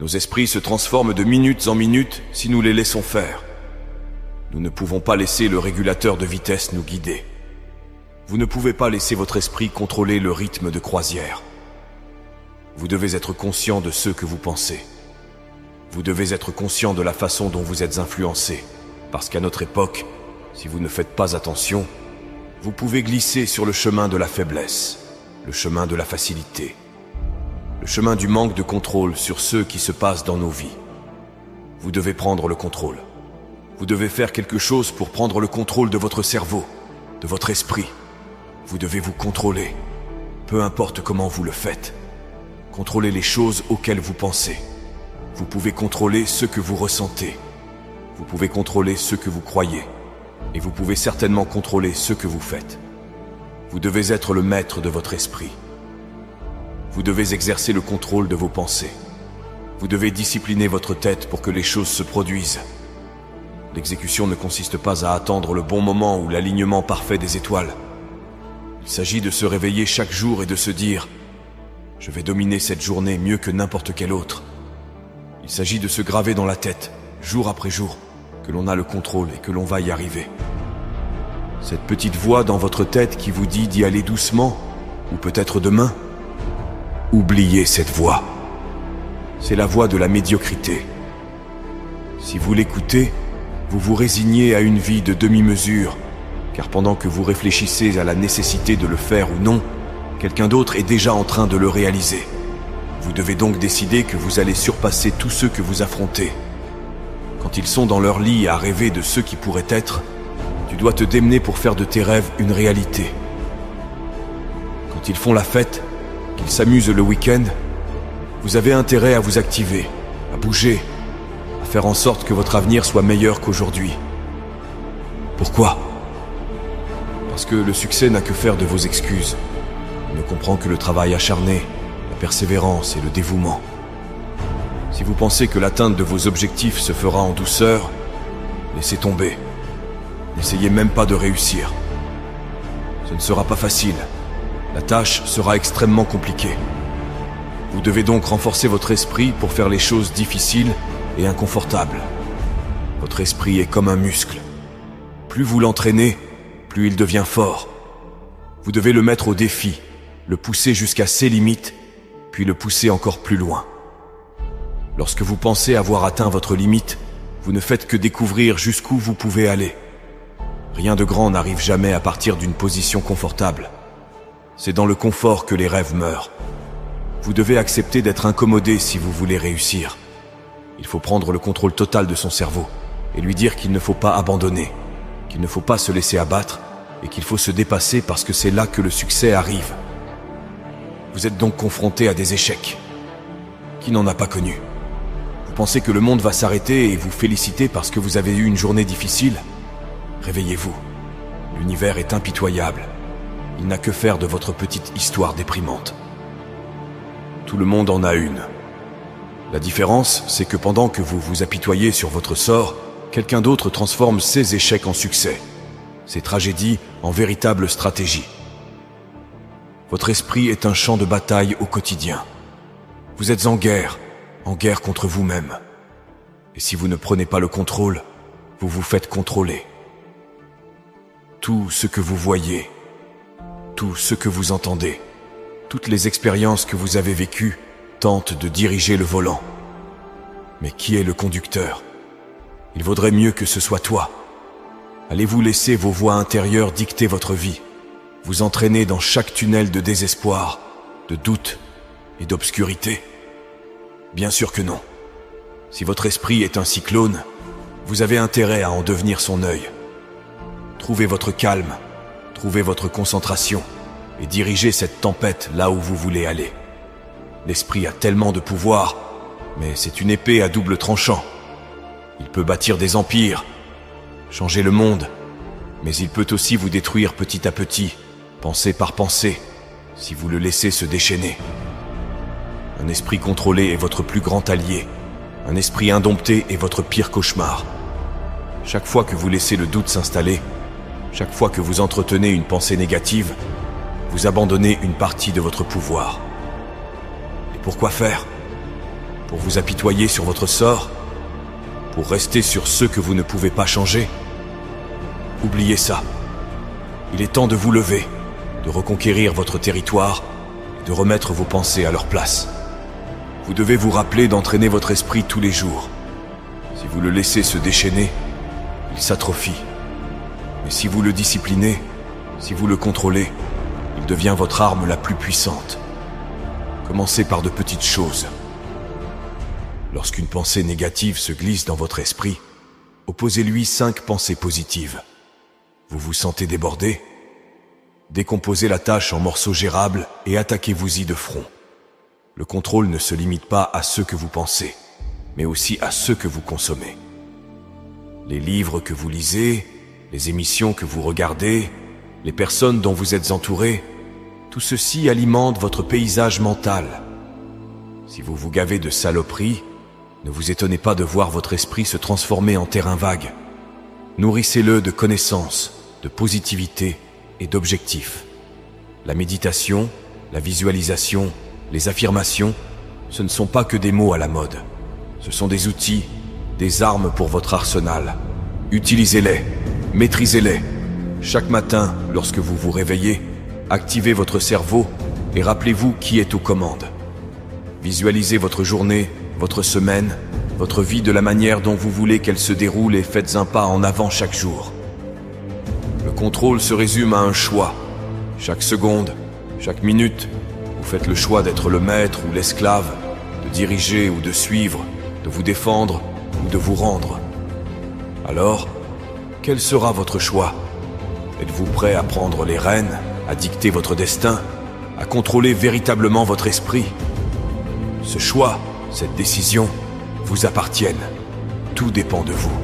Nos esprits se transforment de minutes en minutes si nous les laissons faire. Nous ne pouvons pas laisser le régulateur de vitesse nous guider. Vous ne pouvez pas laisser votre esprit contrôler le rythme de croisière. Vous devez être conscient de ce que vous pensez. Vous devez être conscient de la façon dont vous êtes influencé, parce qu'à notre époque, si vous ne faites pas attention, vous pouvez glisser sur le chemin de la faiblesse, le chemin de la facilité, le chemin du manque de contrôle sur ce qui se passe dans nos vies. Vous devez prendre le contrôle. Vous devez faire quelque chose pour prendre le contrôle de votre cerveau, de votre esprit. Vous devez vous contrôler, peu importe comment vous le faites. Contrôlez les choses auxquelles vous pensez. Vous pouvez contrôler ce que vous ressentez. Vous pouvez contrôler ce que vous croyez. Et vous pouvez certainement contrôler ce que vous faites. Vous devez être le maître de votre esprit. Vous devez exercer le contrôle de vos pensées. Vous devez discipliner votre tête pour que les choses se produisent. L'exécution ne consiste pas à attendre le bon moment ou l'alignement parfait des étoiles. Il s'agit de se réveiller chaque jour et de se dire « Je vais dominer cette journée mieux que n'importe quelle autre ». Il s'agit de se graver dans la tête, jour après jour, que l'on a le contrôle et que l'on va y arriver. Cette petite voix dans votre tête qui vous dit d'y aller doucement, ou peut-être demain, oubliez cette voix. C'est la voix de la médiocrité. Si vous l'écoutez, vous vous résignez à une vie de demi-mesure, car pendant que vous réfléchissez à la nécessité de le faire ou non, quelqu'un d'autre est déjà en train de le réaliser. Vous devez donc décider que vous allez surpasser tous ceux que vous affrontez. Quand ils sont dans leur lit à rêver de ce qui pourrait être, tu dois te démener pour faire de tes rêves une réalité. Quand ils font la fête, qu'ils s'amusent le week-end, vous avez intérêt à vous activer, à bouger, à faire en sorte que votre avenir soit meilleur qu'aujourd'hui. Pourquoi ? Parce que le succès n'a que faire de vos excuses. Il ne comprend que le travail acharné, la persévérance et le dévouement. Si vous pensez que l'atteinte de vos objectifs se fera en douceur, laissez tomber. N'essayez même pas de réussir. Ce ne sera pas facile. La tâche sera extrêmement compliquée. Vous devez donc renforcer votre esprit pour faire les choses difficiles et inconfortables. Votre esprit est comme un muscle. Plus vous l'entraînez, plus il devient fort. Vous devez le mettre au défi, le pousser jusqu'à ses limites, puis le pousser encore plus loin. Lorsque vous pensez avoir atteint votre limite, vous ne faites que découvrir jusqu'où vous pouvez aller. Rien de grand n'arrive jamais à partir d'une position confortable. C'est dans le confort que les rêves meurent. Vous devez accepter d'être incommodé si vous voulez réussir. Il faut prendre le contrôle total de son cerveau et lui dire qu'il ne faut pas abandonner, qu'il ne faut pas se laisser abattre et qu'il faut se dépasser parce que c'est là que le succès arrive. Vous êtes donc confronté à des échecs. Qui n'en a pas connu ? Vous pensez que le monde va s'arrêter et vous féliciter parce que vous avez eu une journée difficile ? Réveillez-vous. L'univers est impitoyable. Il n'a que faire de votre petite histoire déprimante. Tout le monde en a une. La différence, c'est que pendant que vous vous apitoyez sur votre sort, quelqu'un d'autre transforme ses échecs en succès, ses tragédies en véritables stratégies. Votre esprit est un champ de bataille au quotidien. Vous êtes en guerre contre vous-même. Et si vous ne prenez pas le contrôle, vous vous faites contrôler. Tout ce que vous voyez, tout ce que vous entendez, toutes les expériences que vous avez vécues tentent de diriger le volant. Mais qui est le conducteur ? Il vaudrait mieux que ce soit toi. Allez-vous laisser vos voix intérieures dicter votre vie, vous entraîner dans chaque tunnel de désespoir, de doute et d'obscurité ? Bien sûr que non. Si votre esprit est un cyclone, vous avez intérêt à en devenir son œil. Trouvez votre calme, trouvez votre concentration et dirigez cette tempête là où vous voulez aller. L'esprit a tellement de pouvoir, mais c'est une épée à double tranchant. Il peut bâtir des empires, changer le monde, mais il peut aussi vous détruire petit à petit, pensée par pensée, si vous le laissez se déchaîner. Un esprit contrôlé est votre plus grand allié. Un esprit indompté est votre pire cauchemar. Chaque fois que vous laissez le doute s'installer, chaque fois que vous entretenez une pensée négative, vous abandonnez une partie de votre pouvoir. Et pourquoi faire ? Pour vous apitoyer sur votre sort? Pour rester sur ceux que vous ne pouvez pas changer? Oubliez ça. Il est temps de vous lever, de reconquérir votre territoire et de remettre vos pensées à leur place. Vous devez vous rappeler d'entraîner votre esprit tous les jours. Si vous le laissez se déchaîner, il s'atrophie. Mais si vous le disciplinez, si vous le contrôlez, il devient votre arme la plus puissante. Commencez par de petites choses. Lorsqu'une pensée négative se glisse dans votre esprit, opposez-lui 5 pensées positives. Vous vous sentez débordé? Décomposez la tâche en morceaux gérables et attaquez-vous-y de front. Le contrôle ne se limite pas à ce que vous pensez, mais aussi à ce que vous consommez. Les livres que vous lisez, les émissions que vous regardez, les personnes dont vous êtes entouré, tout ceci alimente votre paysage mental. Si vous vous gavez de saloperies, ne vous étonnez pas de voir votre esprit se transformer en terrain vague. Nourrissez-le de connaissances, de positivité et d'objectifs. La méditation, la visualisation, les affirmations, ce ne sont pas que des mots à la mode. Ce sont des outils, des armes pour votre arsenal. Utilisez-les, maîtrisez-les. Chaque matin, lorsque vous vous réveillez, activez votre cerveau et rappelez-vous qui est aux commandes. Visualisez votre journée, votre semaine, votre vie de la manière dont vous voulez qu'elle se déroule et faites un pas en avant chaque jour. Le contrôle se résume à un choix. Chaque seconde, chaque minute, vous faites le choix d'être le maître ou l'esclave, de diriger ou de suivre, de vous défendre ou de vous rendre. Alors, quel sera votre choix? Êtes-vous prêt à prendre les rênes, à dicter votre destin, à contrôler véritablement votre esprit? Ce choix, cette décision, vous appartiennent. Tout dépend de vous.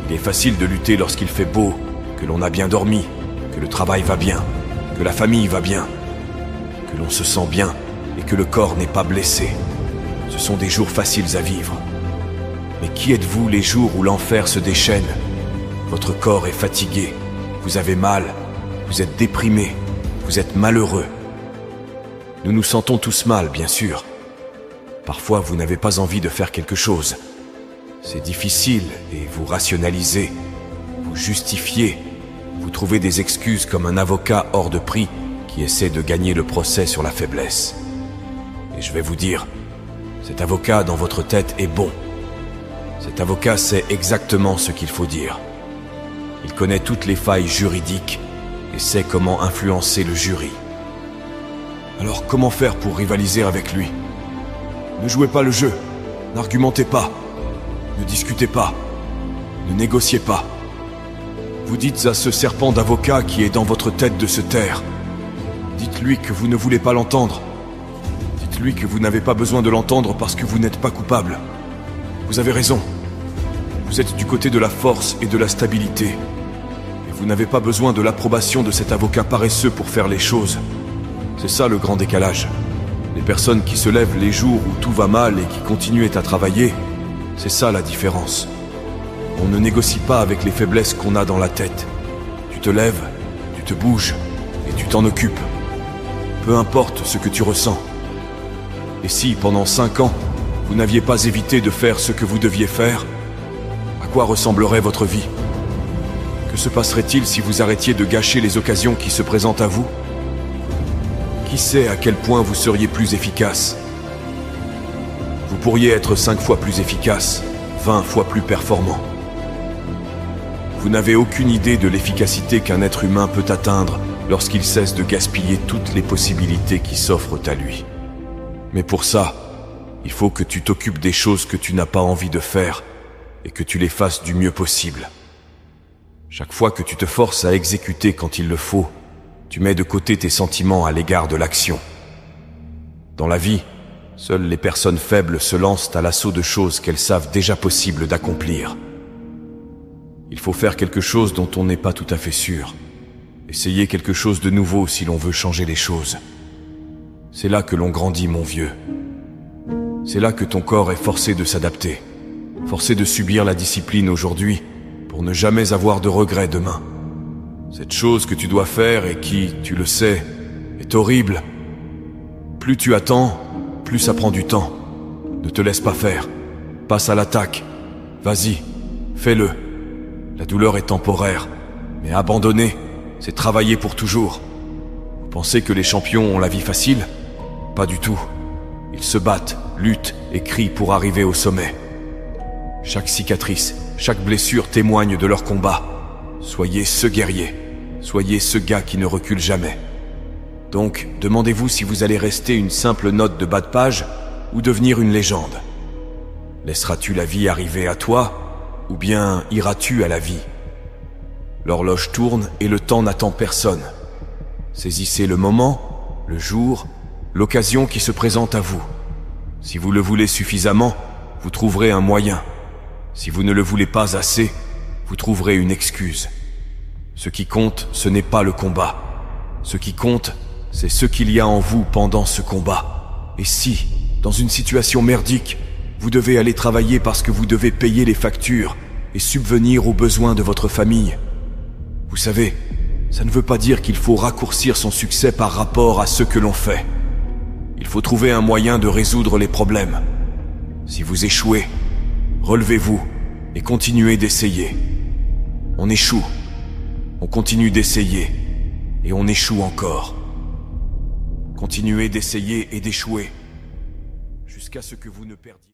Il est facile de lutter lorsqu'il fait beau, que l'on a bien dormi, que le travail va bien, que la famille va bien, que l'on se sent bien et que le corps n'est pas blessé. Ce sont des jours faciles à vivre. Mais qui êtes-vous les jours où l'enfer se déchaîne? Votre corps est fatigué, vous avez mal, vous êtes déprimé, vous êtes malheureux. Nous nous sentons tous mal, bien sûr. Parfois, vous n'avez pas envie de faire quelque chose. C'est difficile et vous rationalisez, vous justifiez, vous trouvez des excuses comme un avocat hors de prix qui essaie de gagner le procès sur la faiblesse. Et je vais vous dire, cet avocat dans votre tête est bon. Cet avocat sait exactement ce qu'il faut dire. Il connaît toutes les failles juridiques et sait comment influencer le jury. Alors comment faire pour rivaliser avec lui? Ne jouez pas le jeu, n'argumentez pas, ne discutez pas, ne négociez pas. Vous dites à ce serpent d'avocat qui est dans votre tête de se taire. Dites-lui que vous ne voulez pas l'entendre. Dites-lui que vous n'avez pas besoin de l'entendre parce que vous n'êtes pas coupable. Vous avez raison. Vous êtes du côté de la force et de la stabilité. Et vous n'avez pas besoin de l'approbation de cet avocat paresseux pour faire les choses. C'est ça le grand décalage. Les personnes qui se lèvent les jours où tout va mal et qui continuent à travailler, c'est ça la différence. On ne négocie pas avec les faiblesses qu'on a dans la tête. Tu te lèves, tu te bouges et tu t'en occupes. Peu importe ce que tu ressens. Et si, pendant 5 ans, vous n'aviez pas évité de faire ce que vous deviez faire, à quoi ressemblerait votre vie? Que se passerait-il si vous arrêtiez de gâcher les occasions qui se présentent à vous? Qui sait à quel point vous seriez plus efficace? Vous pourriez être 5 fois plus efficace, 20 fois plus performant. Vous n'avez aucune idée de l'efficacité qu'un être humain peut atteindre lorsqu'il cesse de gaspiller toutes les possibilités qui s'offrent à lui. Mais pour ça, il faut que tu t'occupes des choses que tu n'as pas envie de faire et que tu les fasses du mieux possible. Chaque fois que tu te forces à exécuter quand il le faut, tu mets de côté tes sentiments à l'égard de l'action. Dans la vie, seules les personnes faibles se lancent à l'assaut de choses qu'elles savent déjà possibles d'accomplir. Il faut faire quelque chose dont on n'est pas tout à fait sûr. Essayer quelque chose de nouveau si l'on veut changer les choses. C'est là que l'on grandit, mon vieux. C'est là que ton corps est forcé de s'adapter, forcé de subir la discipline aujourd'hui pour ne jamais avoir de regrets demain. Cette chose que tu dois faire et qui, tu le sais, est horrible. Plus tu attends, plus ça prend du temps. Ne te laisse pas faire. Passe à l'attaque. Vas-y, fais-le. La douleur est temporaire, mais abandonner, c'est travailler pour toujours. Vous pensez que les champions ont la vie facile? Pas du tout. Ils se battent, luttent et crient pour arriver au sommet. Chaque cicatrice, chaque blessure témoigne de leur combat. Soyez ce guerrier. Soyez ce gars qui ne recule jamais. Donc, demandez-vous si vous allez rester une simple note de bas de page ou devenir une légende. Laisseras-tu la vie arriver à toi ou bien iras-tu à la vie? L'horloge tourne et le temps n'attend personne. Saisissez le moment, le jour, l'occasion qui se présente à vous. Si vous le voulez suffisamment, vous trouverez un moyen. Si vous ne le voulez pas assez, vous trouverez une excuse. Ce qui compte, ce n'est pas le combat. Ce qui compte, c'est ce qu'il y a en vous pendant ce combat. Et si, dans une situation merdique, vous devez aller travailler parce que vous devez payer les factures et subvenir aux besoins de votre famille, vous savez, ça ne veut pas dire qu'il faut raccourcir son succès par rapport à ce que l'on fait. Il faut trouver un moyen de résoudre les problèmes. Si vous échouez, relevez-vous et continuez d'essayer. On échoue, on continue d'essayer et on échoue encore. Continuez d'essayer et d'échouer jusqu'à ce que vous ne perdiez.